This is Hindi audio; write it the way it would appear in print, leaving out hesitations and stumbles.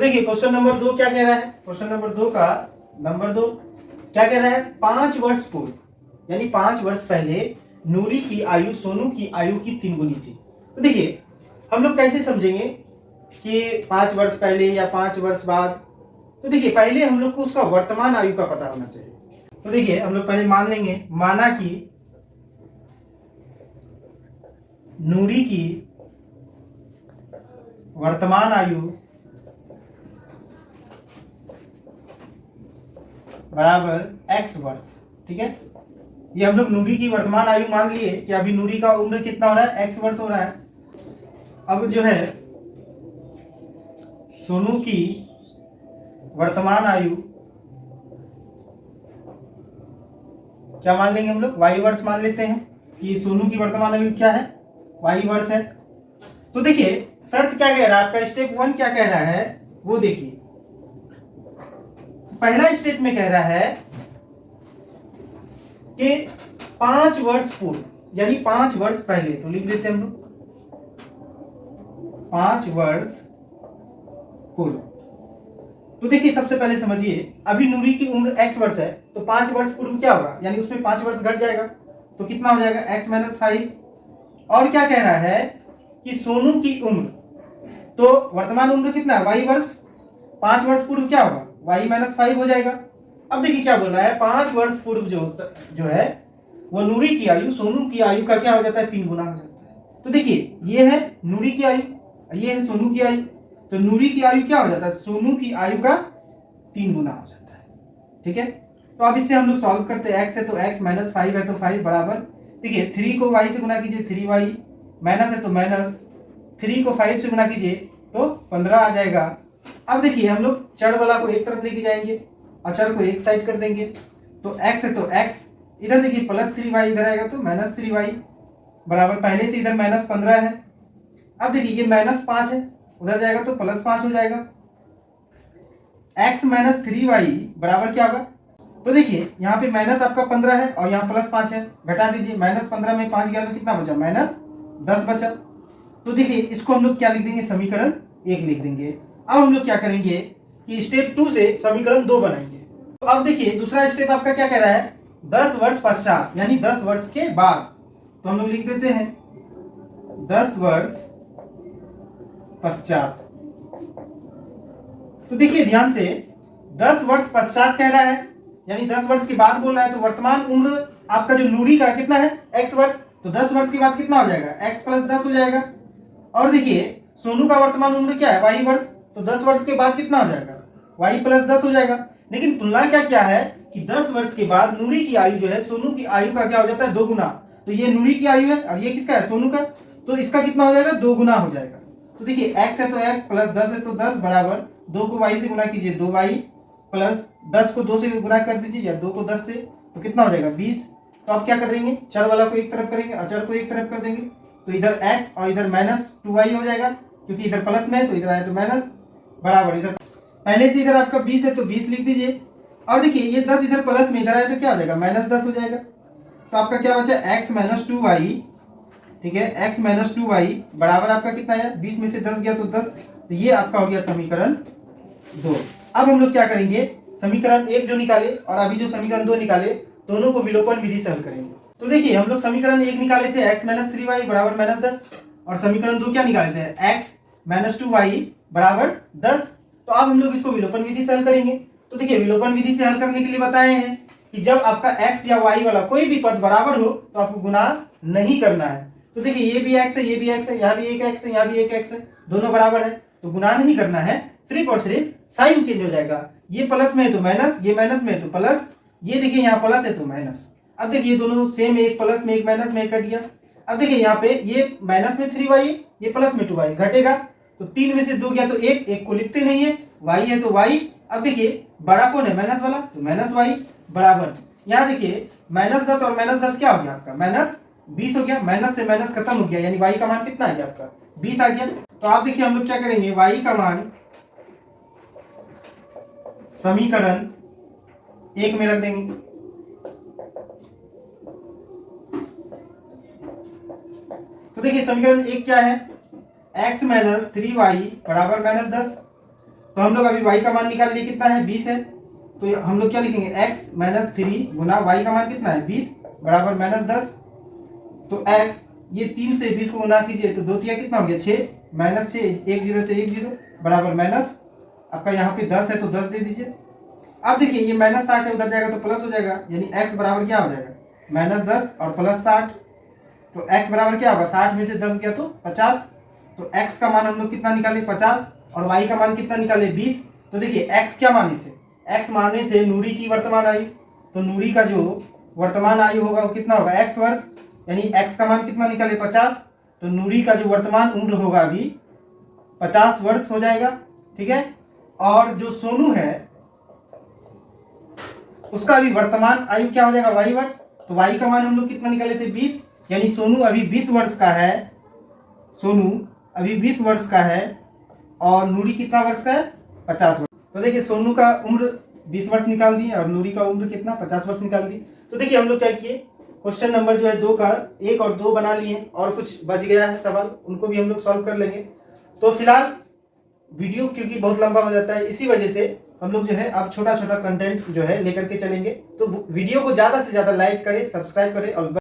देखिए क्वेश्चन नंबर 2 क्या कह रहा है, क्वेश्चन नंबर 2 का नंबर 2 क्या कह रहा है, 5 वर्ष पूर्व यानी 5 वर्ष पहले नूरी की आयु सोनू की आयु की 3 गुनी थी। तो देखिए हम लोग कैसे समझेंगे कि 5 वर्ष पहले या 5 वर्ष बाद। तो देखिए पहले हम लोग को उसका वर्तमान आयु का पता होना चाहिए। तो देखिए हम लोग पहले मान लेंगे, माना कि नूरी की वर्तमान आयु बराबर x वर्ष। ठीक है, ये हम लोग नूरी की वर्तमान आयु मान लिए कि अभी नूरी का उम्र कितना हो रहा है, x वर्ष हो रहा है। अब जो है सोनू की वर्तमान आयु क्या मान लेंगे हम लोग, y वर्ष मान लेते हैं कि सोनू की वर्तमान आयु क्या है, y वर्ष है। तो देखिए शर्त क्या कह रहा है आपका, स्टेप 1 क्या कह रहा है वो देखिए। पहला स्टेप में कह रहा है कि 5 वर्ष पूर्व यानी 5 वर्ष पहले, तो लिख देते हैं हम लोग 5 वर्ष पूर्व। तो देखिए सबसे पहले समझिए अभी नूरी की उम्र x वर्ष है, तो 5 वर्ष पूर्व क्या होगा, यानी उसमें 5 वर्ष घट जाएगा, तो कितना हो जाएगा x - 5। और क्या कह रहा है कि सोनू की उम्र, तो वर्तमान उम्र कितना है y वर्ष, 5 वर्ष पूर्व क्या होगा y - 5 हो जाएगा। अब देखिए क्या बोल रहा है, 5 वर्ष पूर्व जो है वो नूरी की आयु सोनू की आयु का क्या हो जाता है, 3 गुना हो जाता है। तो देखिए ये है नूरी की आयु, ये है सोनू की आयु, तो नूरी की आयु क्या हो जाता है, सोनू की आयु का 3 गुना हो जाता है। ठीक है, तो अब इससे हम लोग सॉल्व करते हैं, x है तो x - 5 है तो 5 बराबर, देखिए 3 को y से गुना कीजिए 3y, माइनस है तो माइनस, 3 को 5 से गुना कीजिए तो 15 आ जाएगा। अब देखिए हम लोग चर वाला को एक तरफ लेके जाएंगे, अचर को एक साइड कर देंगे, तो x है तो x, इधर देखिए +3y इधर आएगा तो -3y बराबर, पहले से इधर -15 है। अब देखिए ये -5 है, उधर जाएगा तो +5 हो जाएगा। x - 3y बराबर क्या होगा, तो देखिए यहाँ पे माइनस आपका 15 है और यहाँ +5 है, घटा दीजिए, -15 में 5 गया तो कितना बचा, -10 बचा। तो देखिए इसको हम लोग क्या लिख देंगे, समीकरण 1 लिख देंगे। अब हम लोग क्या करेंगे कि स्टेप 2 से समीकरण 2 बनाएंगे। तो अब देखिए दूसरा स्टेप आपका क्या कह रहा है, 10 वर्ष पश्चात यानी 10 वर्ष के बाद, तो हम लोग लिख देते हैं 10 वर्ष पश्चात। तो देखिए ध्यान से 10 वर्ष पश्चात कह रहा है यानी 10 वर्ष के बाद बोल रहा है, तो वर्तमान उम्र आपका जो नूरी का कितना है, x वर्ष, तो 10 वर्ष के बाद कितना हो जाएगा, x + 10 हो जाएगा। और देखिए सोनू का वर्तमान उम्र क्या है, y वर्ष, तो 10 वर्ष के बाद कितना हो जाएगा, y + 10 हो जाएगा। लेकिन तुलना क्या है कि 10 वर्ष के बाद नूरी की आयु जो है सोनू की आयु का क्या हो जाता है, 2 गुना। तो ये नूरी की आयु है और ये किसका है, सोनू का, तो इसका कितना हो जाएगा, 2 गुना हो जाएगा। तो देखिए x है तो x + 10 है तो 10 बराबर, 2 को y से गुना कीजिए 2y प्लस 10 को 2 से गुना कर दीजिए या 2 को 10 से, तो कितना हो जाएगा 20। तो आप क्या कर देंगे, चर वाला को एक तरफ करेंगे, अचर को एक तरफ कर देंगे, तो इधर x और इधर -2y हो जाएगा, क्योंकि इधर प्लस में है तो इधर आया तो माइनस, बराबर इधर पहले से इधर आपका 20 है तो 20 लिख दीजिए। और देखिए ये 10 इधर प्लस में इधर आया तो क्या हो जाएगा, -10 हो जाएगा। तो आपका क्या बचा, x - 2y, ठीक है, x - 2y बराबर आपका कितना है, 20 में से 10 गया तो 10, तो ये आपका हो गया समीकरण 2। अब हम लोग क्या करेंगे, समीकरण 1 जो निकाले और अभी जो समीकरण 2 निकाले, दोनों को विलोपन विधि से हल करेंगे। तो देखिए हम लोग समीकरण 1 निकाले थे x - 3y बराबर -10, और समीकरण 2 क्या निकाले थे, x - 2y बराबर 10। तो अब हम लोग इसको विलोपन विधि से हल करेंगे। तो देखिए विलोपन विधि से हल करने के लिए बताए हैं कि जब आपका x या y वाला कोई भी पद बराबर हो तो आपको गुणा नहीं करना है। तो देखिए ये भी x है, ये भी x है, यहाँ भी एक x है, यहाँ भी एक x है, दोनों बराबर है, तो गुणा नहीं करना है, सिर्फ और सिर्फ साइन चेंज हो जाएगा, ये प्लस में है तो माइनस, ये माइनस में है तो प्लस, ये देखिए यहाँ प्लस है तो माइनस। अब देखिए ये दोनों सेम, एक प्लस में एक माइनस में कट गया। अब देखिए यहाँ पे ये माइनस में 3y, ये प्लस में 2y घटेगा, तो 3 में से 2 गया तो 1, 1 को लिखते नहीं है, y है तो y। अब देखिए बड़ा कौन है, माइनस वाला, तो -y बराबर, यहाँ देखिए -10 और -10 क्या हो गया आपका, -20 हो गया, माइनस से माइनस खत्म हो गया, यानी y का मान कितना आ गया आपका, 20 आ गया। तो आप देखिए हम लोग क्या करेंगे, y का मान समीकरण 1 में रख देंगे। देखिए समीकरण 1 क्या है, x - 3y बराबर -10, तो हम लोग अभी y का मान निकाल लिए, कितना है 20 है। तो हम लोग क्या लिखेंगे, x - 3 गुना y का मान कितना है 20 बराबर -10। तो x, ये 3 से 20 को गुना कीजिए तो 2 तिया कितना हो गया 6, -6 1 0 तो 1 0 बराबर माइनस आपका यहाँ पे 10 है तो 10 दे दीजिए। अब देखिए ये -60 है, उधर जाएगा तो प्लस हो जाएगा, यानी x बराबर क्या हो जाएगा -10 और +60। तो x बराबर क्या होगा, 60 में से 10 गया तो 50। तो x का मान हम लोग कितना निकाले 50 और y का मान कितना निकाले 20। तो देखिए x क्या माने थे, x माने थे नूरी की वर्तमान आयु। तो नूरी का जो वर्तमान आयु होगा वो कितना होगा x वर्ष, यानी x का मान कितना निकाले 50। तो नूरी का जो वर्तमान उम्र होगा अभी 50 वर्ष हो जाएगा, ठीक है। और जो सोनू है उसका अभी वर्तमान आयु क्या हो जाएगा y वर्ष। तो y का मान हम लोग कितना निकाले थे 20, यानी सोनू अभी 20 वर्ष का है, सोनू अभी 20 वर्ष का है और नूरी कितना वर्ष का है 50 वर्ष। तो देखिए सोनू का उम्र 20 वर्ष निकाल दिए और नूरी का उम्र कितना 50 वर्ष निकाल दिए। तो देखिए हम लोग क्या किए, क्वेश्चन नंबर जो है 2 का 1 और 2 बना लिए और कुछ बच गया है सवाल, उनको भी हम लोग सॉल्व कर लेंगे। तो फिलहाल वीडियो क्योंकि बहुत लंबा हो जाता है, इसी वजह से हम लोग जो है अब छोटा छोटा कंटेंट जो है लेकर के चलेंगे। तो वीडियो को ज़्यादा से ज़्यादा लाइक करें, सब्सक्राइब करें और